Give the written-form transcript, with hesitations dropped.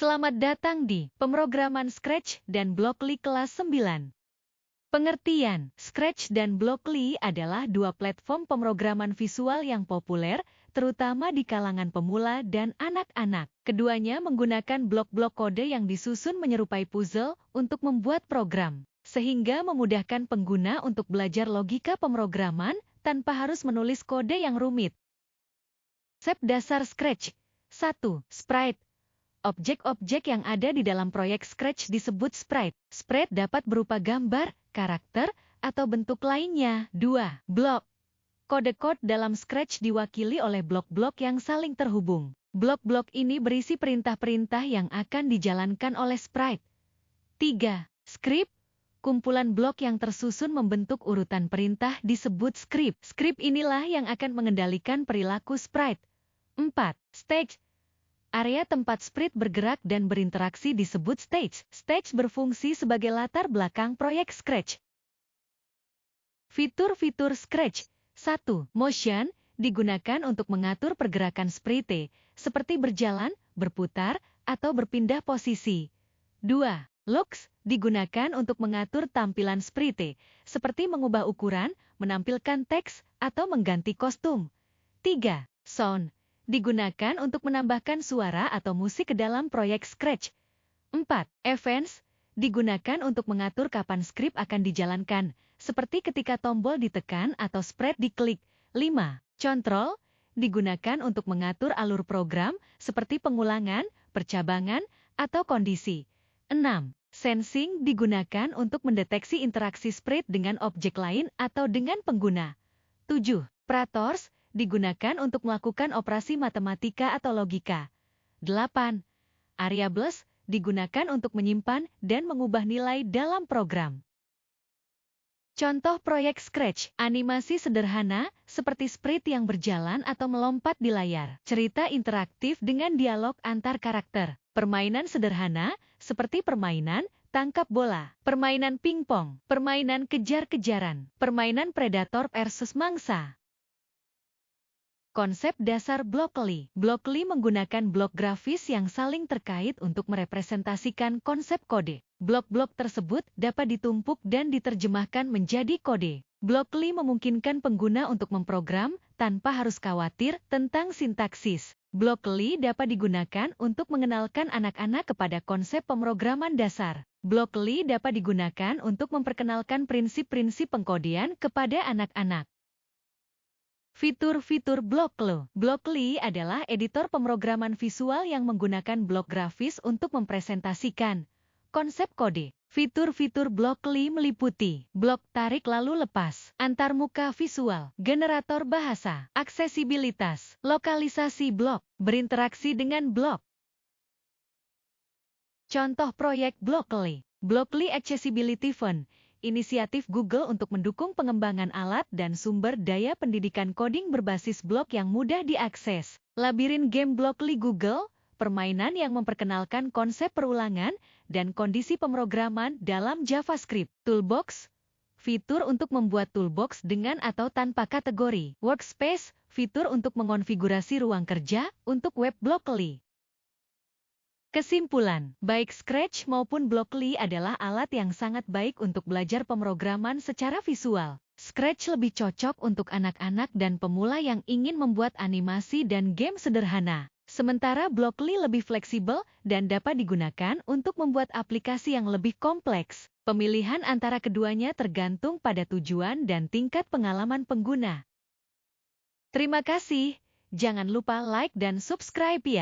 Selamat datang di pemrograman Scratch dan Blockly kelas 9. Pengertian, Scratch dan Blockly adalah dua platform pemrograman visual yang populer, terutama di kalangan pemula dan anak-anak. Keduanya menggunakan blok-blok kode yang disusun menyerupai puzzle untuk membuat program, sehingga memudahkan pengguna untuk belajar logika pemrograman tanpa harus menulis kode yang rumit. Konsep dasar Scratch. 1. Sprite. Objek-objek yang ada di dalam proyek Scratch disebut sprite. Sprite dapat berupa gambar, karakter, atau bentuk lainnya. 2. Blok. Kode-kode dalam Scratch diwakili oleh blok-blok yang saling terhubung. Blok-blok ini berisi perintah-perintah yang akan dijalankan oleh sprite. 3. Script. Kumpulan blok yang tersusun membentuk urutan perintah disebut script. Script inilah yang akan mengendalikan perilaku sprite. 4. Stage. Area tempat sprite bergerak dan berinteraksi disebut stage. Stage berfungsi sebagai latar belakang proyek Scratch. Fitur-fitur Scratch. 1. Motion, digunakan untuk mengatur pergerakan sprite, seperti berjalan, berputar, atau berpindah posisi. 2. Looks, digunakan untuk mengatur tampilan sprite, seperti mengubah ukuran, menampilkan teks, atau mengganti kostum. 3. Sound, digunakan untuk menambahkan suara atau musik ke dalam proyek Scratch. 4. Events, digunakan untuk mengatur kapan script akan dijalankan, seperti ketika tombol ditekan atau sprite diklik. 5. Control, digunakan untuk mengatur alur program, seperti pengulangan, percabangan, atau kondisi. 6. Sensing, digunakan untuk mendeteksi interaksi sprite dengan objek lain atau dengan pengguna. 7. Operators, digunakan untuk melakukan operasi matematika atau logika. 8. Variables, digunakan untuk menyimpan dan mengubah nilai dalam program. Contoh proyek Scratch, animasi sederhana, seperti sprite yang berjalan atau melompat di layar. Cerita interaktif dengan dialog antar karakter. Permainan sederhana, seperti permainan tangkap bola, permainan pingpong, permainan kejar-kejaran, permainan predator versus mangsa. Konsep dasar Blockly. Blockly menggunakan blok grafis yang saling terkait untuk merepresentasikan konsep kode. Blok-blok tersebut dapat ditumpuk dan diterjemahkan menjadi kode. Blockly memungkinkan pengguna untuk memprogram tanpa harus khawatir tentang sintaksis. Blockly dapat digunakan untuk mengenalkan anak-anak kepada konsep pemrograman dasar. Blockly dapat digunakan untuk memperkenalkan prinsip-prinsip pengkodean kepada anak-anak. Fitur-fitur Blockly. Blockly adalah editor pemrograman visual yang menggunakan blok grafis untuk mempresentasikan konsep kode. Fitur-fitur Blockly meliputi blok tarik lalu lepas, antarmuka visual, generator bahasa, aksesibilitas, lokalisasi blok, berinteraksi dengan blok. Contoh proyek Blockly. Blockly Accessibility Fund, inisiatif Google untuk mendukung pengembangan alat dan sumber daya pendidikan coding berbasis blok yang mudah diakses. Labirin game Blockly Google, permainan yang memperkenalkan konsep perulangan dan kondisi pemrograman dalam JavaScript. Toolbox, fitur untuk membuat toolbox dengan atau tanpa kategori. Workspace, fitur untuk mengonfigurasi ruang kerja untuk web Blockly. Kesimpulan, baik Scratch maupun Blockly adalah alat yang sangat baik untuk belajar pemrograman secara visual. Scratch lebih cocok untuk anak-anak dan pemula yang ingin membuat animasi dan game sederhana. Sementara Blockly lebih fleksibel dan dapat digunakan untuk membuat aplikasi yang lebih kompleks. Pemilihan antara keduanya tergantung pada tujuan dan tingkat pengalaman pengguna. Terima kasih. Jangan lupa like dan subscribe ya.